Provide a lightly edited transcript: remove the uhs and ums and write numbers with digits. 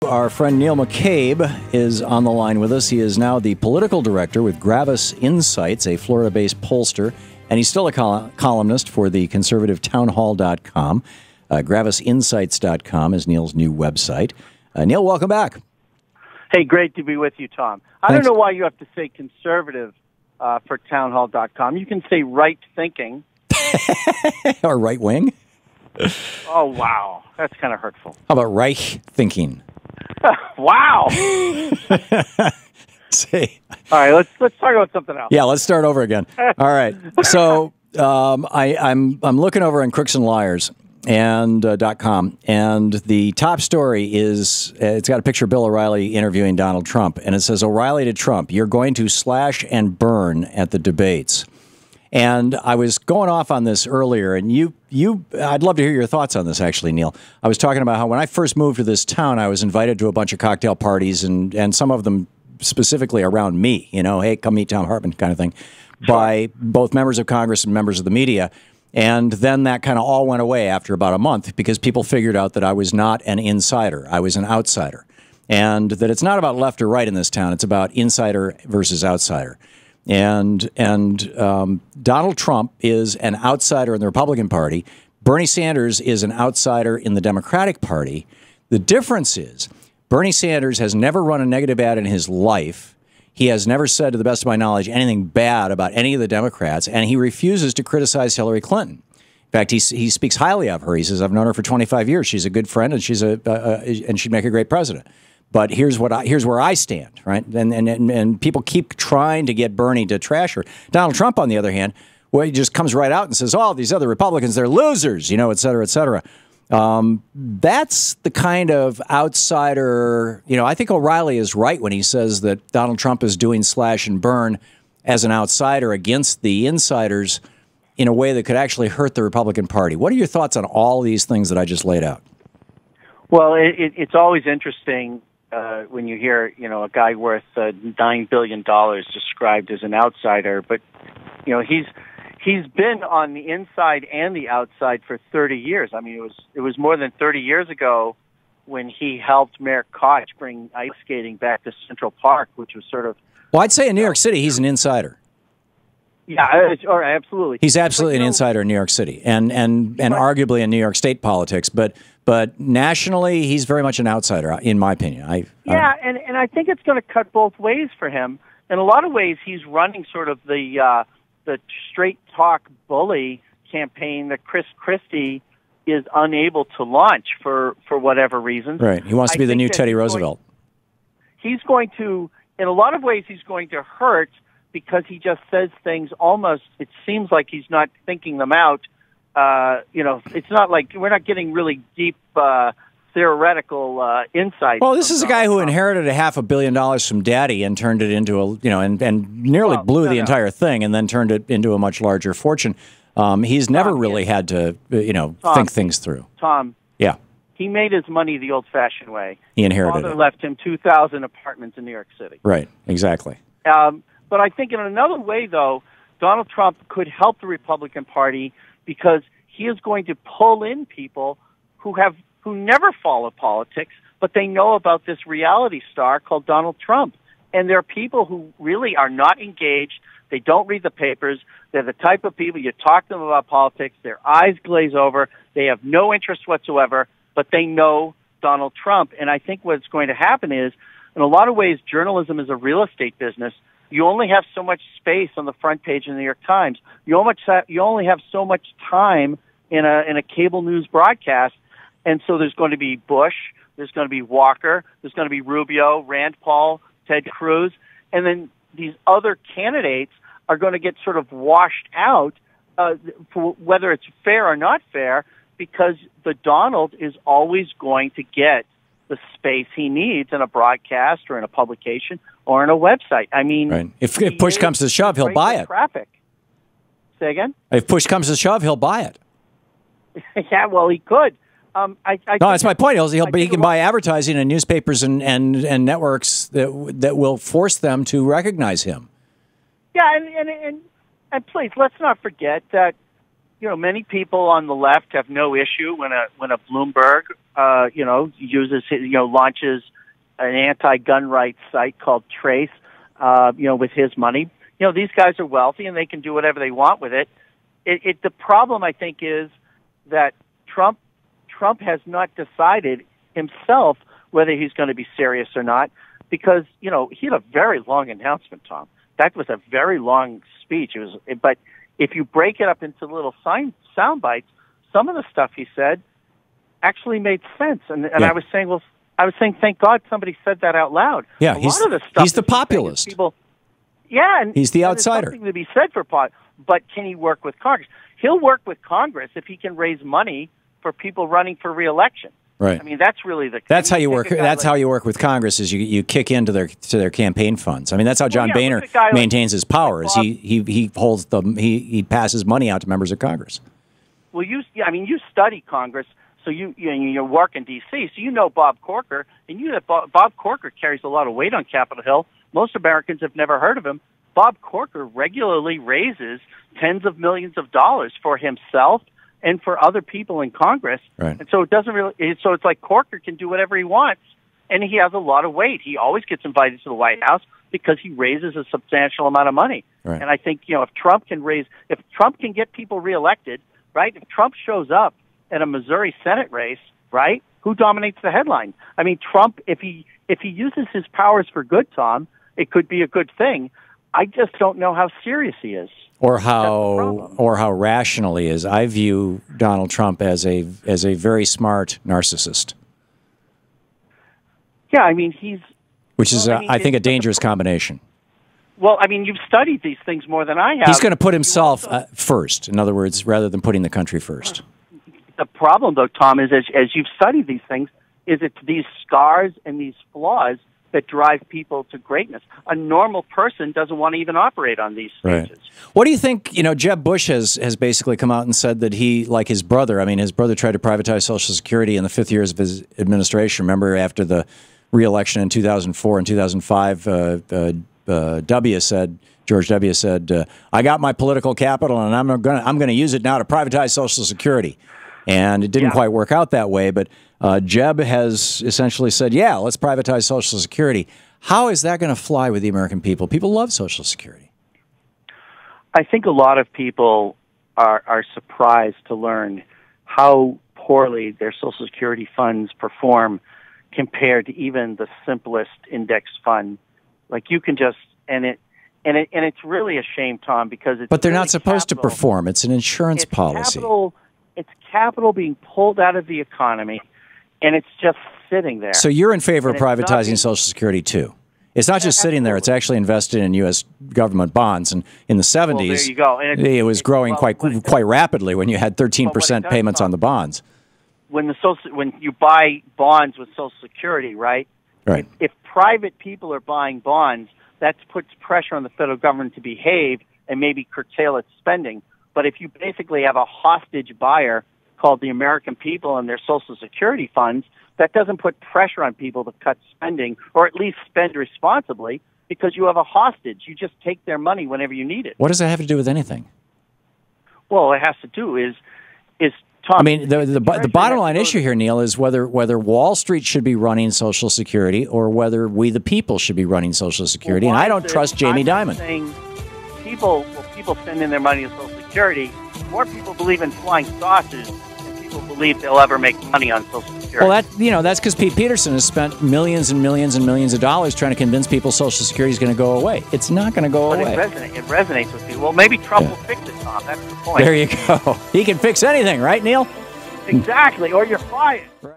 Our friend Neil McCabe is on the line with us. He is now the political director with Gravis Insights, a Florida-based pollster, and he's still a columnist for the conservative townhall.com. Gravisinsights.com is Neil's new website. Neil, welcome back. Hey, great to be with you, Tom. I don't know why you have to say conservative for townhall.com. You can say right thinking. Or right wing. Oh, wow. That's kind of hurtful. How about Reich thinking? Wow. See. All right, let's talk about something else. Yeah, let's start over again. All right. So I'm looking over on Crooks and Liars and .com, and the top story is it's got a picture of Bill O'Reilly interviewing Donald Trump, and it says, O'Reilly to Trump, you're going to slash and burn at the debates. And I was going off on this earlier, and I'd love to hear your thoughts on this, actually, Neil. I was talking about how when I first moved to this town, I was invited to a bunch of cocktail parties, and some of them specifically around me, you know, hey, come meet Thom Hartmann kind of thing, by both members of Congress and members of the media. And then that kind of all went away after about a month because people figured out that I was not an insider. I was an outsider. And that it's not about left or right in this town. It's about insider versus outsider. And Donald Trump is an outsider in the Republican Party. Bernie Sanders is an outsider in the Democratic Party. The difference is Bernie Sanders has never run a negative ad in his life. He has never said, to the best of my knowledge, anything bad about any of the Democrats, and he refuses to criticize Hillary Clinton. In fact, he speaks highly of her. He says, I've known her for 25 years. She's a good friend, and and she'd make a great president. But here's where I stand, right? And people keep trying to get Bernie to trash her. Donald Trump, on the other hand, well, he just comes right out and says, oh, these other Republicans, they're losers, you know, et cetera, et cetera. That's the kind of outsider, you know, I think O'Reilly is right when he says that Donald Trump is doing slash and burn as an outsider against the insiders in a way that could actually hurt the Republican Party. What are your thoughts on all these things that I just laid out? Well, it's always interesting when you hear, you know, a guy worth $9 billion described as an outsider, but, you know, he's been on the inside and the outside for 30 years. I mean, it was more than 30 years ago when he helped Mayor Koch bring ice skating back to Central Park, which was sort of... Well, I'd say in New York City, he's an insider. Yeah, absolutely. He's absolutely an insider in New York City and arguably in New York State politics. But nationally, he's very much an outsider, in my opinion. And I think it's going to cut both ways for him. In a lot of ways, he's running sort of the straight talk bully campaign that Chris Christie is unable to launch for whatever reasons. Right. He wants to be the new Teddy Roosevelt. He's going to, in a lot of ways, he's going to hurt because he just says things almost, it seems like he's not thinking them out. You know, it's not like we're not getting really deep theoretical insights. Well, this is a guy who inherited $500 million from Daddy and turned it into a, you know, and nearly blew the entire thing and then turned it into a much larger fortune. He's never really had to, you know, think things through. Tom. Yeah. He made his money the old-fashioned way. He inherited it. His father left him 2,000 apartments in New York City. Right. Exactly. But I think in another way, though, Donald Trump could help the Republican Party because he is going to pull in people who never follow politics, but they know about this reality star called Donald Trump. And there are people who really are not engaged. They don't read the papers. They're the type of people, you talk to them about politics, their eyes glaze over. They have no interest whatsoever, but they know Donald Trump. And I think what's going to happen is, in a lot of ways, journalism is a real estate business. You only have so much space on the front page of the New York Times. You only have so much time in a cable news broadcast. And so there's going to be Bush, there's going to be Walker, there's going to be Rubio, Rand Paul, Ted Cruz, and then these other candidates are going to get sort of washed out, for whether it's fair or not fair, because the Donald is always going to get the space he needs in a broadcast or in a publication or in a website. I mean, right. If push comes to shove, he'll buy it. Traffic. Say again? If push comes to shove, he'll buy it. Yeah, well, he could. No, that's my point. He can buy advertising in newspapers and networks that will force them to recognize him. Yeah, and please, let's not forget that, you know, many people on the left have no issue when a Bloomberg launches an anti-gun rights site called Trace, with his money. These guys are wealthy and they can do whatever they want with it. The problem, I think, is that Trump has not decided himself whether he's going to be serious or not, because, he had a very long announcement, Tom. That was a very long speech. But if you break it up into little sound bites, some of the stuff he said actually made sense. And I was saying, thank God somebody said that out loud. Yeah, he's the populist. And he's the outsider. There's something to be said for but can he work with Congress? He'll work with Congress if he can raise money for people running for re-election. Right. I mean, that's really the. That's how you work. That's how you work with Congress. Is you kick into their campaign funds. I mean, that's how John Boehner maintains his power. Is he holds he passes money out to members of Congress. Well, you study Congress, so you work in D.C., so you know Bob Corker, and you know that Bob Corker carries a lot of weight on Capitol Hill. Most Americans have never heard of him. Bob Corker regularly raises tens of millions of dollars for himself and for other people in Congress. Right. And so it's like Corker can do whatever he wants, and he has a lot of weight. He always gets invited to the White House because he raises a substantial amount of money. Right. And I think, if Trump can get people reelected, right? If Trump shows up in a Missouri Senate race, right? Who dominates the headline? I mean, Trump, if he uses his powers for good, Tom, it could be a good thing. I just don't know how serious he is. Or how rational he is. I view Donald Trump as a very smart narcissist. Yeah, I mean, which is, I think, a dangerous combination. Well, I mean, you've studied these things more than I have. He's going to put himself first, in other words, rather than putting the country first. The problem, though, Tom, is as you've studied these things, is it's these scars and these flaws that drive people to greatness. A normal person doesn't want to even operate on these stages. Right. What do you think? Jeb Bush has basically come out and said that he, like his brother, his brother tried to privatize Social Security in the 5th years of his administration. Remember, after the re-election in 2004 and 2005, George W. said, I got my political capital and I'm going to use it now to privatize Social Security. And it didn't quite work out that way, but Jeb has essentially said, yeah, let's privatize Social Security. How is that going to fly with the American people? People love Social Security. I think a lot of people are surprised to learn how poorly their Social Security funds perform compared to even the simplest index fund. Like you can just, and it's really a shame, Tom, because it's. But they're really not supposed to perform. It's an insurance policy. It's capital being pulled out of the economy, and it's just sitting there. So you're in favor of privatizing Social Security too? It's not just sitting there; it's actually invested in U.S. government bonds. And in the 70s, well, there you go. And it was growing quite rapidly when you had 13% payments on the bonds. When you buy bonds with Social Security, right? Right. If private people are buying bonds, that puts pressure on the federal government to behave and maybe curtail its spending. But if you basically have a hostage buyer called the American people and their Social Security funds, that doesn't put pressure on people to cut spending or at least spend responsibly because you have a hostage. You just take their money whenever you need it. What does that have to do with anything? Well, it has to do is Tom. I mean, the bottom line issue here, Neil, is whether Wall Street should be running Social Security or whether we the people should be running Social Security. And I don't trust Jamie Dimon. People spending their money on Social Security, more people believe in flying saucers than people believe they'll ever make money on Social Security. Well, that's because Pete Peterson has spent millions and millions and millions of dollars trying to convince people Social Security is going to go away. It's not going to go away. It resonates with people. Well, maybe Trump will fix it, Tom. That's the point. There you go. He can fix anything, right, Neil? Exactly, or you're fired. Right.